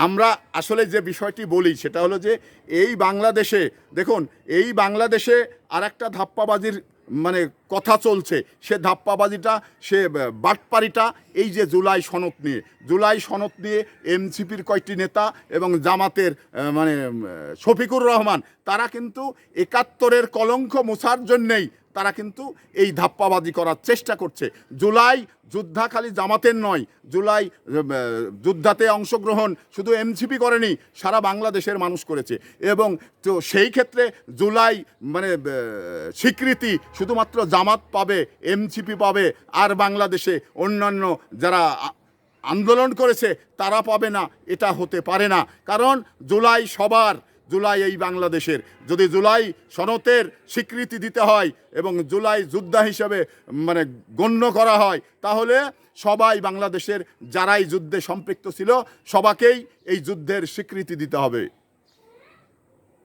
আমরা আসলে যে বিষয়টি বলি সেটা হলো যে এই বাংলাদেশে দেখুন, এই বাংলাদেশে আর একটা ধাপ্পাবাজির মানে কথা চলছে। সে ধাপ্পাবাজিটা, সে বাটপারিটা এই যে জুলাই সনদ নিয়ে এনসিপির কয়েকটি নেতা এবং জামাতের মানে শফিকুর রহমান, তারা কিন্তু ৭১-এর কলঙ্ক মোছার জন্যেই তারা কিন্তু এই ধাপ্পাবাজি করার চেষ্টা করছে। জুলাই যুদ্ধা খালি জামাতের নয়, জুলাই যুদ্ধাতে অংশগ্রহণ শুধু এনসিপি করেনি, সারা বাংলাদেশের মানুষ করেছে। এবং তো সেই ক্ষেত্রে জুলাই মানে স্বীকৃতি শুধুমাত্র জামাত পাবে, এনসিপি পাবে, আর বাংলাদেশে অন্যান্য যারা আন্দোলন করেছে তারা পাবে না, এটা হতে পারে না। কারণ জুলাই সবার, জুলাই এই বাংলাদেশের। যদি জুলাই সনদের স্বীকৃতি দিতে হয় এবং জুলাই যোদ্ধা হিসেবে মানে গণ্য করা হয়, তাহলে সবাই বাংলাদেশের যারাই যুদ্ধে সম্পৃক্ত ছিল সবাইকেই এই যুদ্ধের স্বীকৃতি দিতে হবে।